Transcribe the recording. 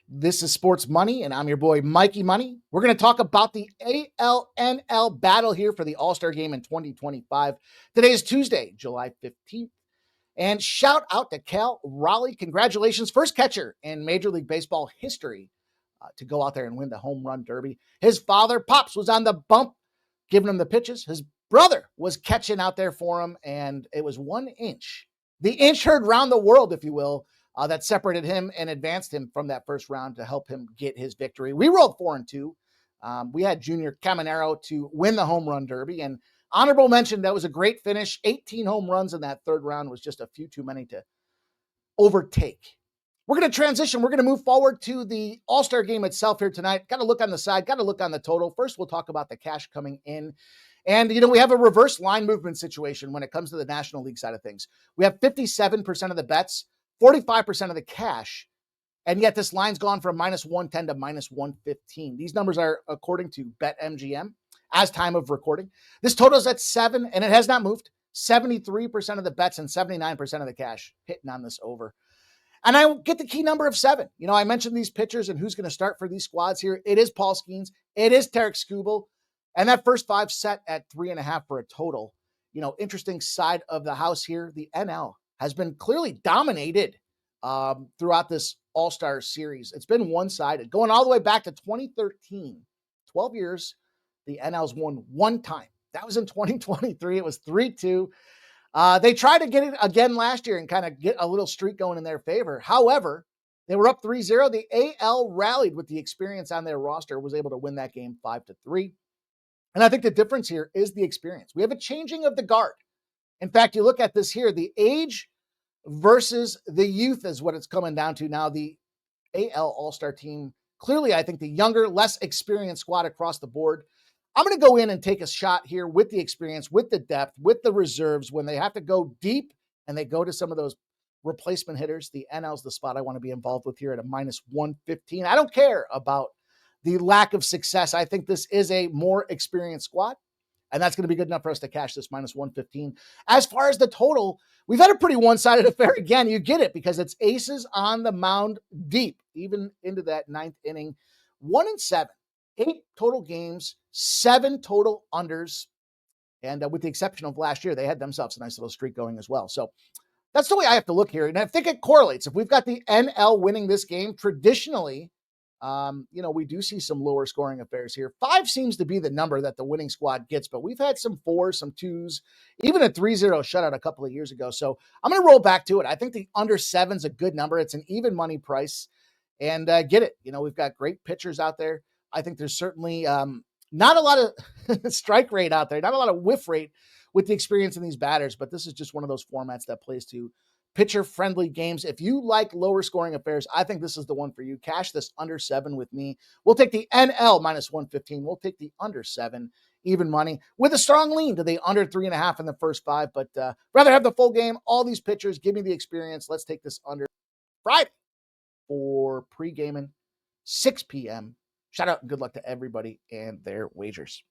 This is Sports Money, and I'm your boy, Mikey Money. We're going to talk about the ALNL battle here for the All-Star Game in 2025. Today is Tuesday, July 15th. And shout out to Cal Raleigh. Congratulations, first catcher in Major League Baseball history to go out there and win the home run derby. His father, Pops, was on the bump, giving him the pitches. His brother was catching out there for him, and it was 1 inch. The inch heard round the world, if you will, that separated him and advanced him from that first round to help him get his victory. We rolled 4-2. We had Junior Caminero to win the home run derby, and honorable mention, that was a great finish. 18 home runs in that third round was just a few too many to overtake. We're going to transition. We're going to move forward to the All-Star Game itself here tonight. Got to look on the side, got to look on the total. First, we'll talk about the cash coming in. And, we have a reverse line movement situation when it comes to the National League side of things. We have 57% of the bets, 45% of the cash, and yet this line's gone from -110 to -115. These numbers are according to BetMGM as time of recording. This total is at 7, and it has not moved. 73% of the bets and 79% of the cash hitting on this over. And I get the key number of 7. I mentioned these pitchers and who's going to start for these squads here. It is Paul Skeens. It is Tarek Skubal. And that first 5 set at 3.5 for a total. Interesting side of the house here. The NL has been clearly dominated throughout this All-Star series. It's been one-sided. Going all the way back to 2013. 12 years, the NL's won 1 time. That was in 2023. It was 3-2. They tried to get it again last year and kind of get a little streak going in their favor. However, they were up 3-0. The AL rallied with the experience on their roster, was able to win that game 5-3. And I think the difference here is the experience. We have a changing of the guard. In fact, you look at this here, the age versus the youth is what it's coming down to now. The AL All-Star team, clearly, I think the younger, less experienced squad across the board. I'm going to go in and take a shot here with the experience, with the depth, with the reserves when they have to go deep and they go to some of those replacement hitters. The NL's the spot I want to be involved with here at a -115. I don't care about the lack of success. I think this is a more experienced squad, and that's going to be good enough for us to cash this -115. As far as the total, we've had a pretty one-sided affair. Again, you get it because it's aces on the mound deep, even into that 9th inning. 1-7, 8 total games, 7 total unders. And with the exception of last year, they had themselves a nice little streak going as well. So that's the way I have to look here. And I think it correlates. If we've got the NL winning this game, traditionally, we do see some lower scoring affairs here. 5 seems to be the number that the winning squad gets, but we've had some 4s, some 2s, even a 3-0 shutout a couple of years ago. So I'm going to roll back to it. I think the under 7's a good number. It's an even money price, and get it. We've got great pitchers out there. I think there's certainly not a lot of strike rate out there, not a lot of whiff rate with the experience in these batters, but this is just one of those formats that plays to pitcher-friendly games. If you like lower scoring affairs, I think this is the one for you. Cash this under 7 with me. We'll take the NL -115. We'll take the under 7, even money, with a strong lean to the under 3.5 in the first 5, but rather have the full game. All these pitchers, give me the experience. Let's take this under. Friday for pre-gaming, 6 p.m. Shout out and good luck to everybody and their wagers.